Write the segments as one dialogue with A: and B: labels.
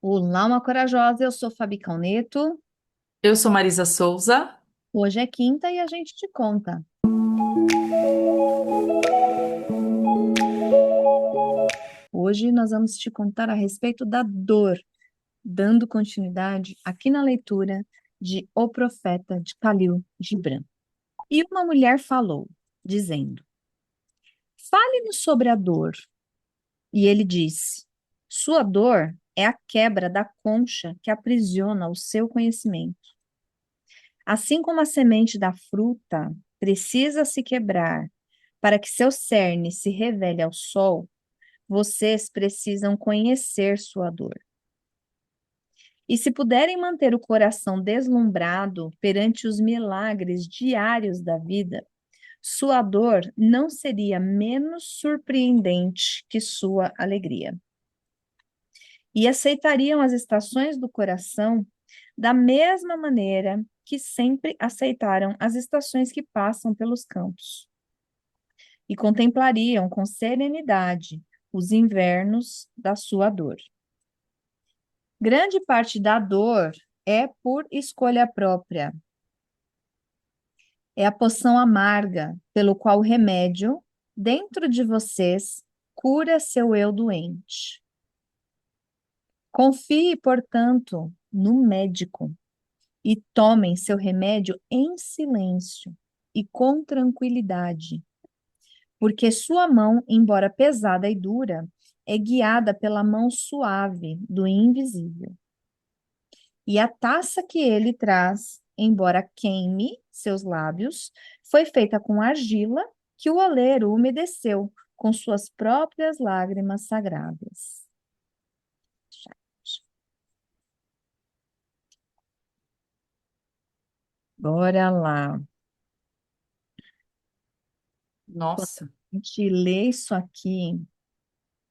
A: Olá, uma corajosa. Eu sou Fabi Calneto.
B: Eu sou Marisa Souza.
A: Hoje é quinta e a gente te conta. Hoje nós vamos te contar a respeito da dor, dando continuidade aqui na leitura de O Profeta de Khalil Gibran. E uma mulher falou, dizendo: Fale-nos sobre a dor. E ele disse: Sua dor é a quebra da concha que aprisiona o seu conhecimento. Assim como a semente da fruta precisa se quebrar para que seu cerne se revele ao sol, vocês precisam conhecer sua dor. E se puderem manter o coração deslumbrado perante os milagres diários da vida, sua dor não seria menos surpreendente que sua alegria. E aceitariam as estações do coração da mesma maneira que sempre aceitaram as estações que passam pelos campos. E contemplariam com serenidade os invernos da sua dor. Grande parte da dor é por escolha própria. É a poção amarga pelo qual o remédio, dentro de vocês, cura seu eu doente. Confie, portanto, no médico e tomem seu remédio em silêncio e com tranquilidade, porque sua mão, embora pesada e dura, é guiada pela mão suave do invisível. E a taça que ele traz, embora queime seus lábios, foi feita com argila que o oleiro umedeceu com suas próprias lágrimas sagradas. Bora lá. Quando
B: Nossa.
A: a gente lê isso aqui,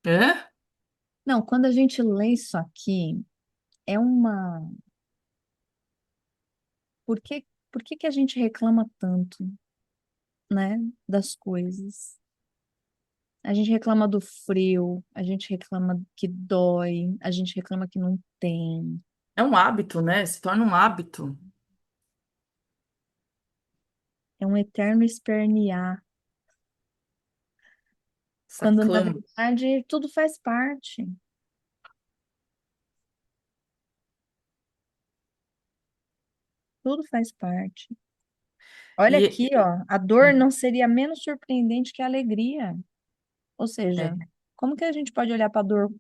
B: Hã?
A: não, quando a gente lê isso aqui, é uma. Por que que a gente reclama tanto, né, das coisas? A gente reclama do frio, a gente reclama que dói, a gente reclama que não tem.
B: É um hábito, né? Se torna um hábito.
A: É um eterno espernear,
B: Essa
A: quando na
B: clama.
A: verdade tudo faz parte. Tudo faz parte. Olha
B: E
A: aqui, ó, a dor não seria menos surpreendente que a alegria. Ou
B: é,
A: seja, como que a gente pode olhar para a dor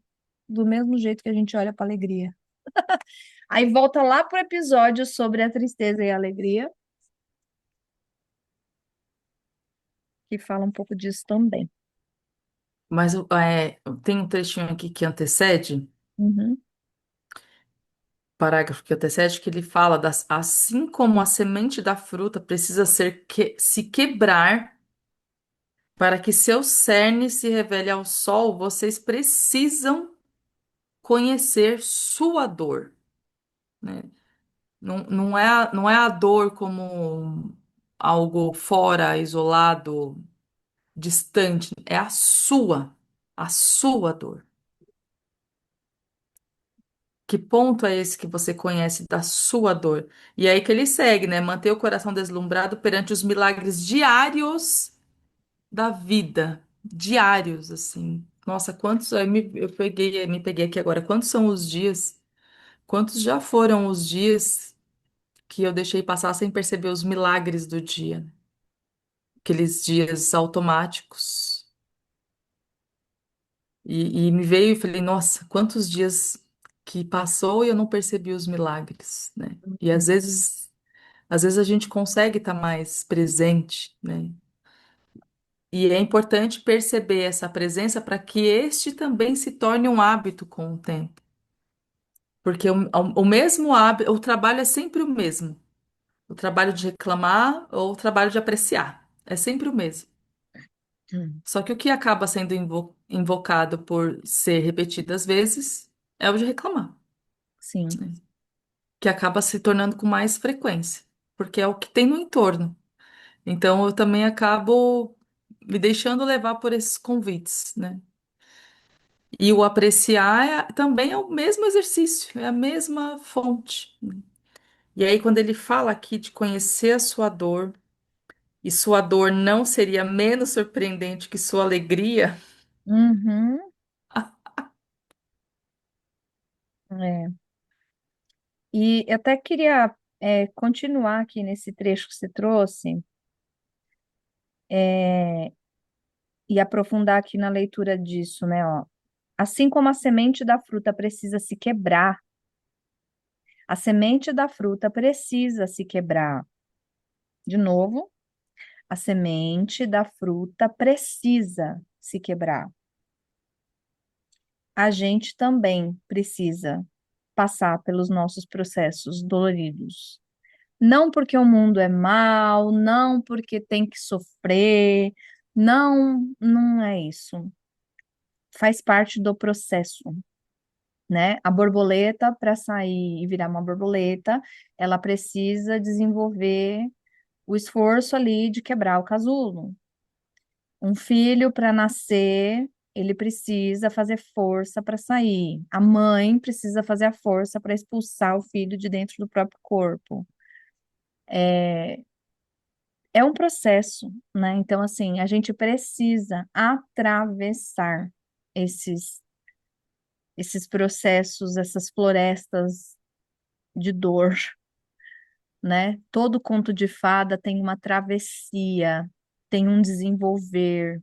A: do mesmo jeito que a gente olha para a alegria? Aí volta lá pro episódio sobre a tristeza e a alegria, que fala um pouco disso também.
B: mas tem um trechinho aqui que antecede,
A: Uhum,
B: parágrafo que antecede, que ele fala assim como a semente da fruta precisa se quebrar para que seu cerne se revele ao sol, vocês precisam conhecer sua dor, né? Não é a dor como algo fora, isolado, distante, é a sua dor. Que ponto é esse que você conhece da sua dor? E aí que ele segue, né? Manter o coração deslumbrado perante os milagres diários da vida. Diários, assim. Nossa, quantos. Me peguei aqui agora. Quantos são os dias? Quantos já foram os dias que eu deixei passar sem perceber os milagres do dia? Aqueles dias automáticos. E me veio e falei, nossa, quantos dias que passou e eu não percebi os milagres, né? E às vezes a gente consegue estar mais presente, né? E é importante perceber essa presença para que este também se torne um hábito com o tempo. Porque o mesmo hábito, o trabalho é sempre o mesmo. O trabalho de reclamar ou o trabalho de apreciar. É sempre o mesmo.
A: uhum.
B: Só que o que acaba sendo invocado por ser repetidas vezes é o de reclamar,
A: Sim,
B: né? Que acaba se tornando com mais frequência, porque é o que tem no entorno. Então eu também acabo me deixando levar por esses convites, né? E o apreciar também é o mesmo exercício, é a mesma fonte. E aí, quando ele fala aqui de conhecer a sua dor, e sua dor não seria menos surpreendente que sua alegria,
A: Uhum, é. E eu até queria continuar aqui nesse trecho que você trouxe, é, e aprofundar aqui na leitura disso, né? Ó. Assim como a semente da fruta precisa se quebrar, a semente da fruta precisa se quebrar. De novo, a semente da fruta precisa se quebrar. A gente também precisa passar pelos nossos processos doloridos. Não porque o mundo é mau, não porque tem que sofrer, não, não é isso. Faz parte do processo, né? A borboleta, para sair e virar uma borboleta, ela precisa desenvolver o esforço ali de quebrar o casulo. Um filho, para nascer, ele precisa fazer força para sair. A mãe precisa fazer a força para expulsar o filho de dentro do próprio corpo. É um processo, né? Então, assim, a gente precisa atravessar esses, esses processos, essas florestas de dor, né? Todo conto de fada tem uma travessia, tem um desenvolver,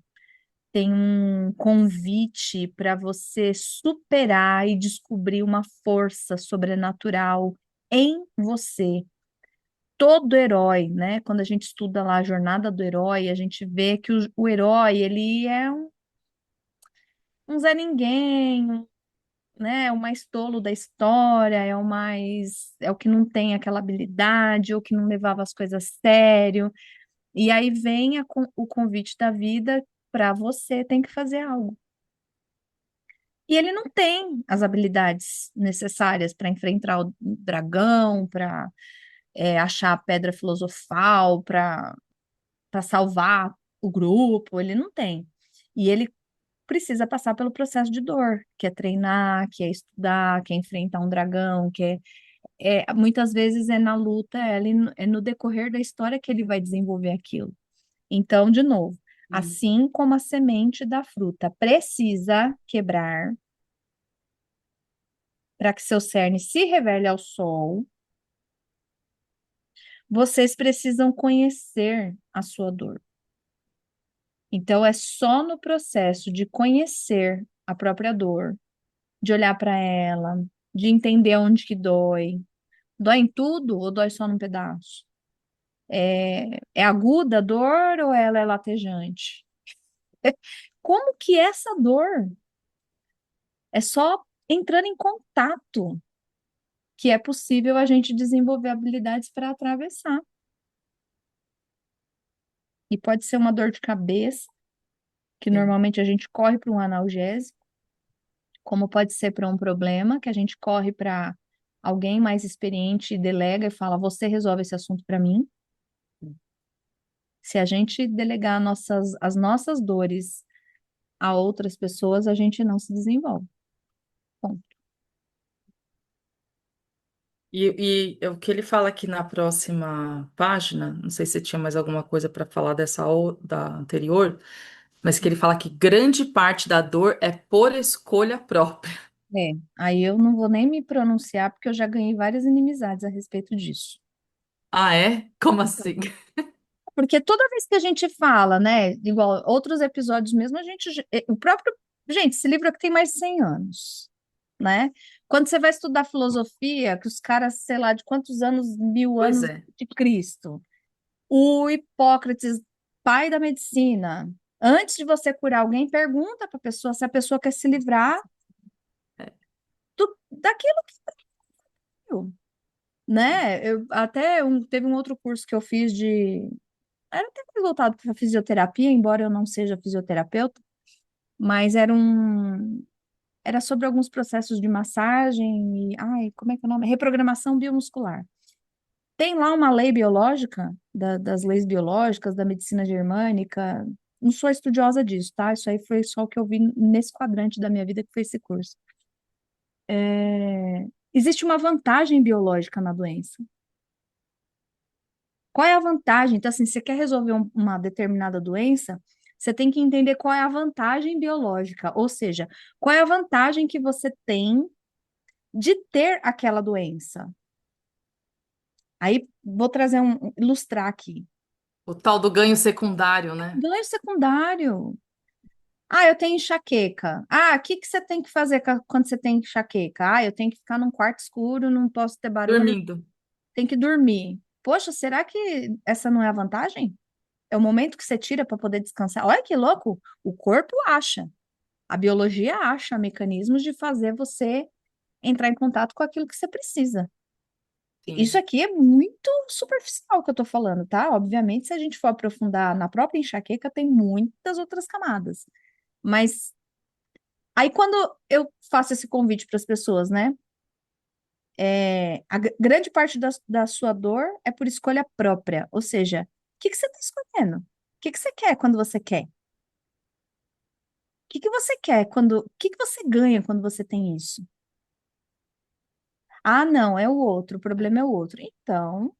A: tem um convite para você superar e descobrir uma força sobrenatural em você. Todo herói, né? Quando a gente estuda lá a jornada do herói, a gente vê que o herói, ele é um Zé Ninguém, né? O mais tolo da história, é o mais, é o que não tem aquela habilidade, ou que não levava as coisas a sério. E aí vem o convite da vida para você, tem que fazer algo. E ele não tem as habilidades necessárias para enfrentar o dragão, para achar a pedra filosofal, para salvar o grupo, ele não tem. E ele precisa passar pelo processo de dor, que é treinar, que é estudar, que é enfrentar um dragão, muitas vezes é na luta, é no decorrer da história que ele vai desenvolver aquilo. Então, de novo, assim como a semente da fruta precisa quebrar para que seu cerne se revele ao sol, vocês precisam conhecer a sua dor. Então, é só no processo de conhecer a própria dor, de olhar para ela, de entender onde que dói. Dói em tudo ou dói só num pedaço? É aguda a dor ou ela é latejante? Como que é essa dor? É só entrando em contato que é possível a gente desenvolver habilidades para atravessar. E pode ser uma dor de cabeça, que
B: sim.
A: normalmente a gente corre para um analgésico, como pode ser para um problema, que a gente corre para alguém mais experiente e delega e fala: Você resolve esse assunto para mim. Se a gente delegar as nossas dores a outras pessoas, a gente não se desenvolve. Bom,
B: E o que ele fala aqui na próxima página, não sei se tinha mais alguma coisa para falar da anterior, mas que ele fala que grande parte da dor é por escolha própria.
A: aí eu não vou nem me pronunciar, porque eu já ganhei várias inimizades a respeito disso.
B: Ah, é? Como assim?
A: Porque toda vez que a gente fala, né, igual outros episódios mesmo, o próprio, gente, esse livro aqui tem mais de 100 anos, né? Quando você vai estudar filosofia, que os caras, sei lá, de quantos anos, mil
B: Pois
A: anos
B: é.
A: de Cristo, o Hipócrates, pai da medicina, antes de você curar alguém, pergunta para a pessoa se a pessoa quer se livrar daquilo que viu, né? Teve um outro curso que eu fiz era até mais voltado para fisioterapia, embora eu não seja fisioterapeuta, mas era sobre alguns processos de massagem e, ai, como é que é o nome? Reprogramação biomuscular. Tem lá uma lei biológica, das leis biológicas, da medicina germânica, não sou estudiosa disso, tá? Isso aí foi só o que eu vi nesse quadrante da minha vida que foi esse curso. Existe uma vantagem biológica na doença. Qual é a vantagem? Então, assim, você quer resolver uma determinada doença, você tem que entender qual é a vantagem biológica, ou seja, qual é a vantagem que você tem de ter aquela doença. Aí, vou trazer ilustrar aqui.
B: O tal do ganho secundário, né?
A: Ganho secundário. Ah, eu tenho enxaqueca. Ah, o que que você tem que fazer quando você tem enxaqueca? Ah, eu tenho que ficar num quarto escuro, não posso ter barulho,
B: Dormindo.
A: tem que dormir. Poxa, será que essa não é a vantagem? É o momento que você tira para poder descansar. Olha que louco! O corpo acha, a biologia acha mecanismos de fazer você entrar em contato com aquilo que você precisa. Isso
B: Sim.
A: aqui é muito superficial que eu tô falando, tá? Obviamente, se a gente for aprofundar na própria enxaqueca, tem muitas outras camadas. Mas aí, quando eu faço esse convite para as pessoas, né? Grande parte da sua dor é por escolha própria. Ou seja, o que que você está escolhendo? O que que você quer quando você quer? Que você quer quando, o que que você ganha quando você tem isso? Ah, não, é o outro, o problema é o outro. Então,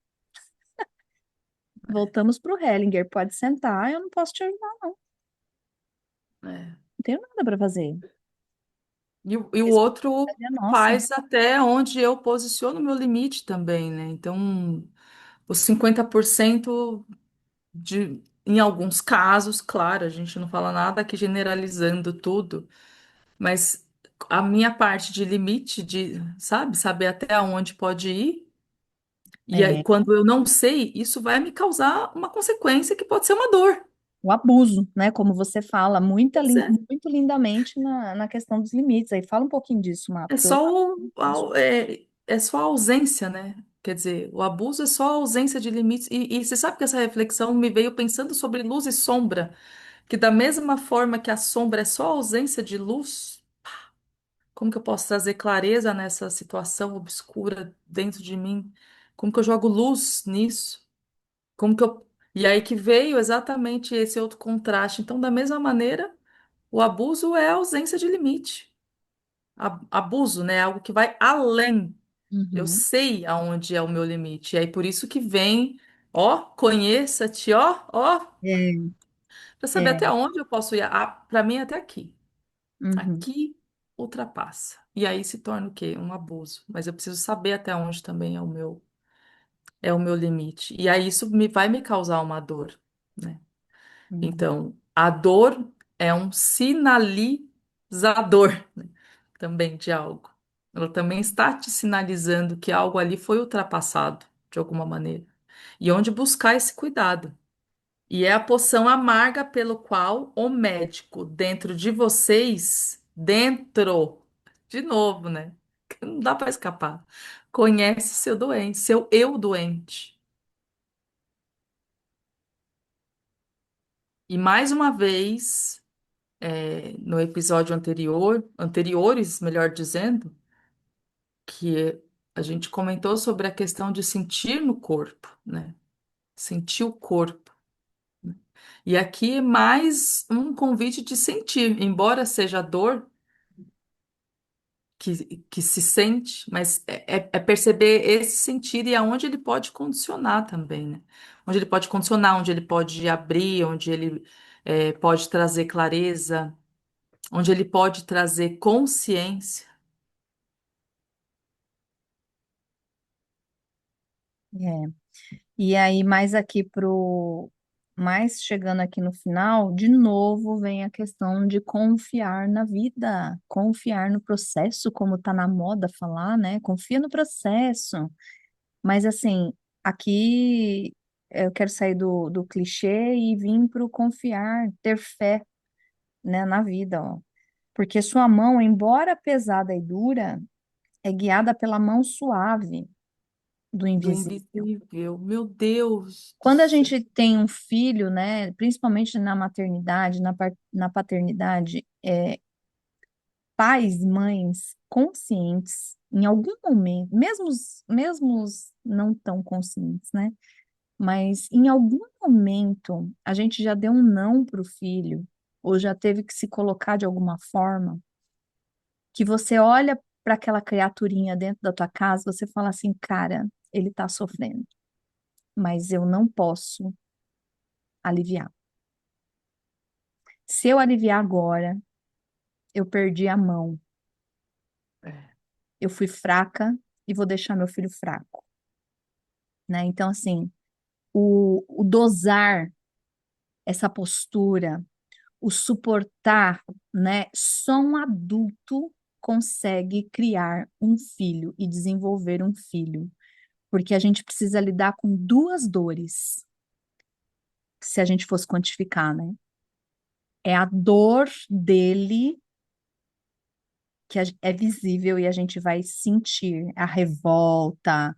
A: voltamos para o Hellinger. Pode sentar, eu não posso te ajudar, não.
B: É.
A: Não tenho nada para fazer.
B: E o outro
A: Responsabilidade é nossa.
B: faz até onde eu posiciono o meu limite também, né? Então, os 50% em alguns casos, claro, a gente não fala nada aqui generalizando tudo, mas a minha parte de limite, de, sabe, saber até onde pode ir, e aí,
A: É,
B: quando eu não sei, isso vai me causar uma consequência que pode ser uma dor.
A: o abuso, né? Como você fala,
B: Pois é.
A: muito lindamente na questão dos limites. Aí fala um pouquinho disso, Má,
B: É
A: porque eu
B: só
A: não posso.
B: é só a ausência, né? Quer dizer, o abuso é só a ausência de limites. E você sabe que essa reflexão me veio pensando sobre luz e sombra, que da mesma forma que a sombra é só a ausência de luz, como que eu posso trazer clareza nessa situação obscura dentro de mim? Como que eu jogo luz nisso? Como que eu... E aí que veio exatamente esse outro contraste. Então, da mesma maneira, o abuso é a ausência de limite. Abuso, né? É algo que vai além. Eu
A: Uhum.
B: sei aonde é o meu limite. E aí por isso que vem, ó, conheça-te, ó,
A: É,
B: para saber
A: é.
B: até onde eu posso ir. Para mim, até aqui.
A: Uhum,
B: Aqui ultrapassa. E aí se torna o quê? Um abuso. Mas eu preciso saber até onde também é o meu limite. E aí isso vai me causar uma dor, né?
A: uhum.
B: Então, a dor é um sinalizador, né, também de algo. Ela também está te sinalizando que algo ali foi ultrapassado de alguma maneira. E onde buscar esse cuidado. E é a poção amarga pelo qual o médico dentro de vocês, dentro, de novo, né? Não dá para escapar. Conhece seu doente, seu eu doente. E mais uma vez, no episódio anteriores, melhor dizendo, que a gente comentou sobre a questão de sentir no corpo, né? Sentir o corpo. E aqui é mais um convite de sentir, embora seja dor que se sente, mas é perceber esse sentir e aonde ele pode condicionar também, né? Onde ele pode condicionar, onde ele pode abrir, onde ele pode trazer clareza, onde ele pode trazer consciência.
A: É. E aí, mais chegando aqui no final, de novo vem a questão de confiar na vida, confiar no processo, como tá na moda falar, né? Confia no processo. Mas assim, aqui eu quero sair do clichê e vir para o confiar, ter fé, né, na vida, ó. Porque sua mão, embora pesada e dura, é guiada pela mão suave do
B: Do
A: invisível.
B: invisível, meu Deus do
A: Quando a
B: céu.
A: gente tem um filho, né, principalmente na maternidade, na paternidade, pais e mães conscientes, em algum momento, mesmo os não tão conscientes, né? mas em algum momento a gente já deu um não para o filho, ou já teve que se colocar de alguma forma, que você olha para aquela criaturinha dentro da tua casa, você fala assim, cara, ele está sofrendo, mas eu não posso aliviar. Se eu aliviar agora, eu perdi a mão,
B: É.
A: eu fui fraca e vou deixar meu filho fraco, né? Então, assim, o dosar essa postura, o suportar, né? Só um adulto consegue criar um filho e desenvolver um filho, porque a gente precisa lidar com duas dores, se a gente fosse quantificar, né? É a dor dele que é visível e a gente vai sentir a revolta,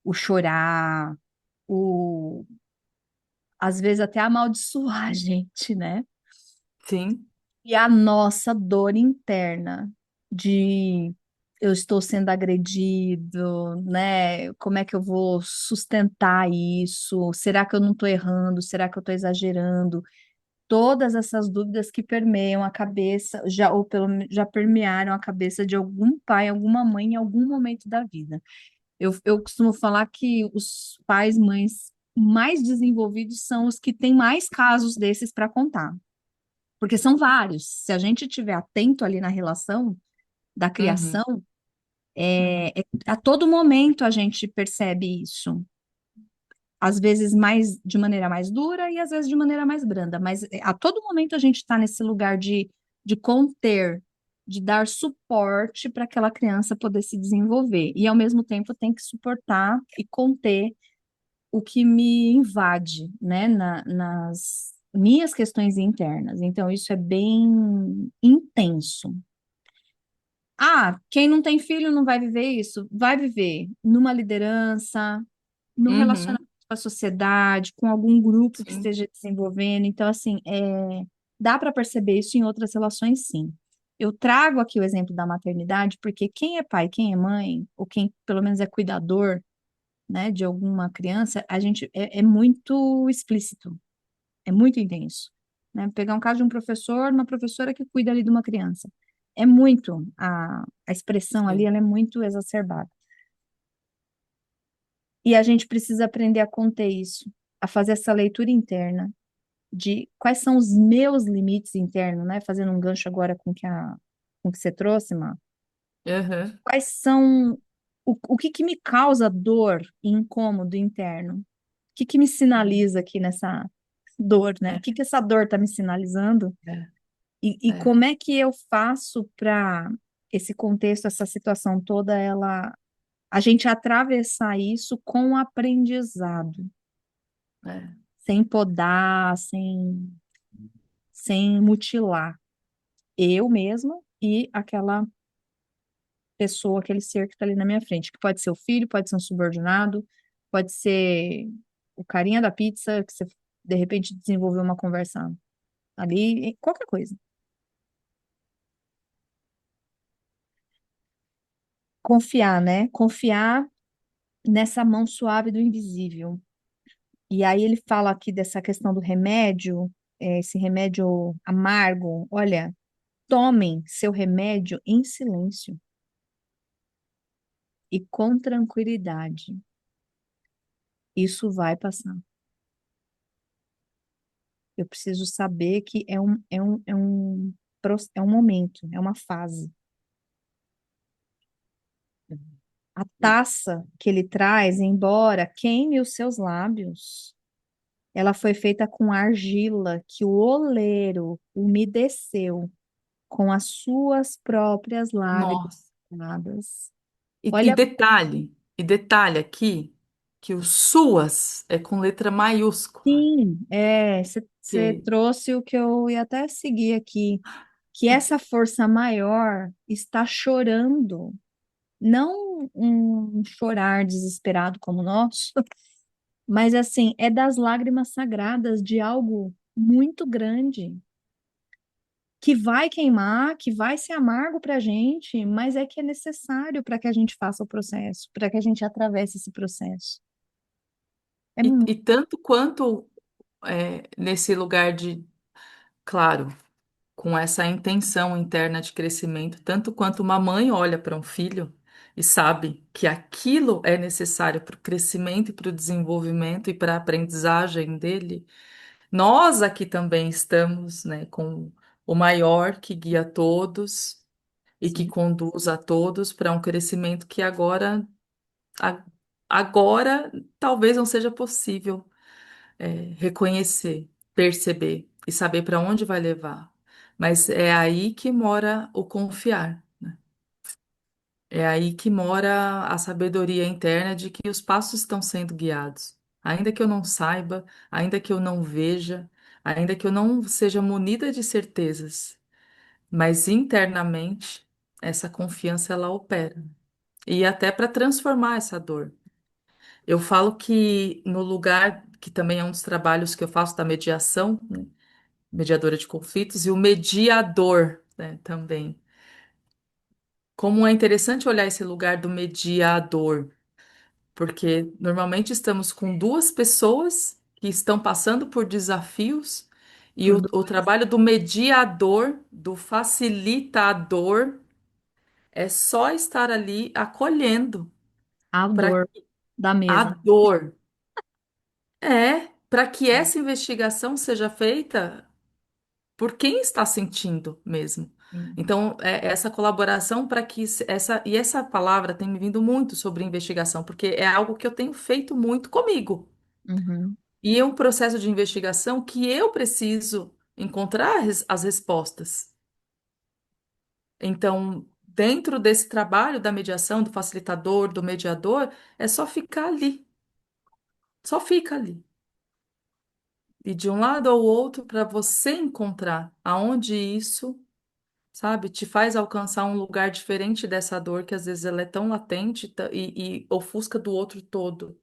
A: o chorar, o às vezes até amaldiçoar a gente, né?
B: Sim,
A: E a nossa dor interna de eu estou sendo agredido, né? Como é que eu vou sustentar isso? Será que eu não estou errando? Será que eu estou exagerando? Todas essas dúvidas que permeiam a cabeça, já ou pelo já permearam a cabeça de algum pai, alguma mãe em algum momento da vida. Eu costumo falar que os pais, mães mais desenvolvidos são os que têm mais casos desses para contar. Porque são vários. Se a gente estiver atento ali na relação da
B: uhum,
A: criação, a todo momento a gente percebe isso. Às vezes mais de maneira mais dura e às vezes de maneira mais branda, mas a todo momento a gente está nesse lugar de conter, de dar suporte para aquela criança poder se desenvolver. E ao mesmo tempo tem que suportar e conter o que me invade, né, nas minhas questões internas. Então, isso é bem intenso. Ah, quem não tem filho não vai viver isso? Vai viver numa liderança, no
B: uhum,
A: relacionamento com a sociedade, com algum grupo que
B: sim,
A: esteja desenvolvendo. Então, assim, dá para perceber isso em outras relações, sim. Eu trago aqui o exemplo da maternidade, porque quem é pai, quem é mãe, ou quem pelo menos é cuidador, né, de alguma criança, a gente é muito explícito, é muito intenso, né? Pegar um caso de um professor, uma professora que cuida ali de uma criança, é muito a expressão ali,
B: sim.
A: ela é muito exacerbada. E a gente precisa aprender a conter isso, a fazer essa leitura interna de quais são os meus limites internos, né? Fazendo um gancho agora com o que você trouxe, Má.
B: Uhum,
A: Quais são o que que me causa dor e incômodo interno? O que que me sinaliza aqui nessa dor, né? O
B: é,
A: que que essa dor está me sinalizando?
B: é,
A: E
B: é,
A: como é que eu faço para esse contexto, essa situação toda, a gente atravessar isso com aprendizado,
B: é,
A: sem podar, sem mutilar eu mesma e aquela pessoa, aquele ser que está ali na minha frente, que pode ser o filho, pode ser um subordinado, pode ser o carinha da pizza, que você de repente desenvolveu uma conversa ali, qualquer coisa. Confiar, né? Confiar nessa mão suave do invisível. E aí ele fala aqui dessa questão do remédio, esse remédio amargo. Olha, tomem seu remédio em silêncio e com tranquilidade. Isso vai passar. Eu preciso saber que é um momento, é uma fase. A taça que ele traz, embora queime os seus lábios, ela foi feita com argila que o oleiro umedeceu com as suas próprias lágrimas.
B: nossa.
A: Amadas.
B: E
A: Olha,
B: detalhe aqui, que o suas é com letra maiúscula.
A: sim, você
B: Que,
A: trouxe o que eu ia até seguir aqui, que essa força maior está chorando, não um chorar desesperado como o nosso, mas assim, é das lágrimas sagradas de algo muito grande, que vai queimar, que vai ser amargo para a gente, mas é que é necessário para que a gente faça o processo, para que a gente atravesse esse processo. É
B: E tanto quanto nesse lugar de, claro, com essa intenção interna de crescimento, tanto quanto uma mãe olha para um filho e sabe que aquilo é necessário para o crescimento e para o desenvolvimento e para a aprendizagem dele, nós aqui também estamos, né, com o maior que guia todos e que
A: sim,
B: conduz a todos para um crescimento que a- agora talvez não seja possível reconhecer, perceber e saber para onde vai levar. Mas é aí que mora o confiar. É aí que mora a sabedoria interna de que os passos estão sendo guiados. Ainda que eu não saiba, ainda que eu não veja, ainda que eu não seja munida de certezas, mas internamente essa confiança ela opera. E até para transformar essa dor. Eu falo que no lugar que também é um dos trabalhos que eu faço da mediação, né, mediadora de conflitos, e o mediador, né, também. Como é interessante olhar esse lugar do mediador, porque normalmente estamos com duas pessoas que estão passando por desafios, e
A: por
B: o trabalho do mediador, do facilitador, é só estar ali acolhendo
A: a
B: para
A: dor da
B: a
A: mesa.
B: dor. Para que essa investigação seja feita por quem está sentindo mesmo.
A: Sim.
B: Então, essa colaboração para que essa palavra tem me vindo muito sobre investigação, porque é algo que eu tenho feito muito comigo.
A: Uhum.
B: E é um processo de investigação que eu preciso encontrar as respostas. Então, dentro desse trabalho da mediação, do facilitador, do mediador, é só ficar ali. Só fica ali. E de um lado ao outro para você encontrar aonde isso, sabe, te faz alcançar um lugar diferente dessa dor que às vezes ela é tão latente e ofusca do outro todo,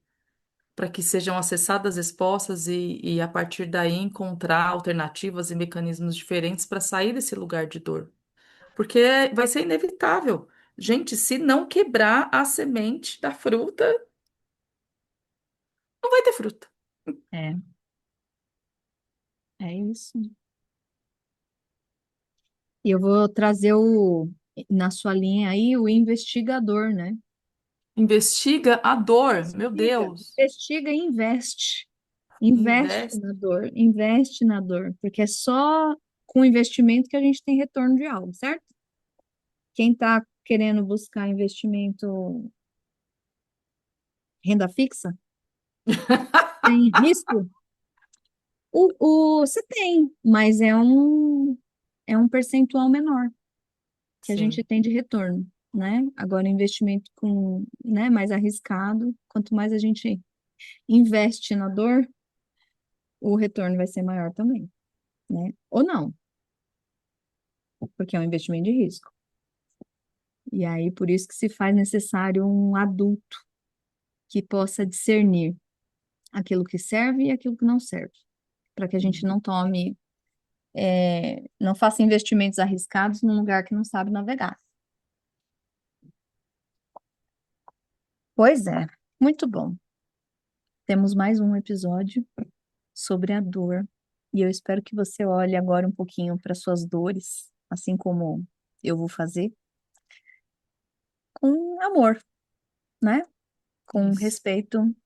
B: para que sejam acessadas respostas e a partir daí encontrar alternativas e mecanismos diferentes para sair desse lugar de dor. Porque vai ser inevitável. Gente, se não quebrar a semente da fruta, não vai ter fruta.
A: É, é isso. E eu vou trazer na sua linha aí, o investigador, né?
B: Investiga a dor, meu
A: Investiga,
B: Deus.
A: investiga e investe. Investe
B: Investe.
A: na dor, investe na dor, porque é só com investimento que a gente tem retorno de algo, certo? Quem está querendo buscar investimento renda fixa, tem risco? Você tem, mas é um percentual menor que a gente
B: Sim.
A: tem de retorno, né? Agora, investimento com, né, mais arriscado, quanto mais a gente investe na dor, o retorno vai ser maior também, né? Ou não, porque é um investimento de risco. E aí, por isso que se faz necessário um adulto que possa discernir aquilo que serve e aquilo que não serve, para que a gente não tome, não faça investimentos arriscados num lugar que não sabe navegar. Pois é, muito bom. Temos mais um episódio sobre a dor. E eu espero que você olhe agora um pouquinho para suas dores, assim como eu vou fazer, com amor, né? Com
B: Isso.
A: respeito.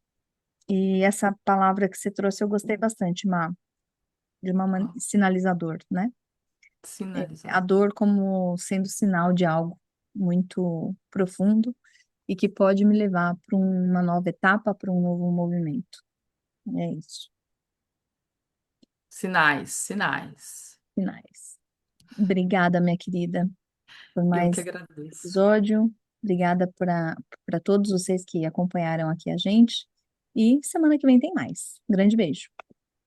A: E essa palavra que você trouxe eu gostei bastante, de uma
B: Ó,
A: sinalizador, né? A
B: sinalizador.
A: dor como sendo sinal de algo muito profundo e que pode me levar para uma nova etapa, para um novo movimento. É isso.
B: Sinais, sinais.
A: Finais. Obrigada, minha querida, por
B: Eu que
A: mais
B: agradeço.
A: episódio. Obrigada para todos vocês que acompanharam aqui a gente. E semana que vem tem mais. Grande beijo.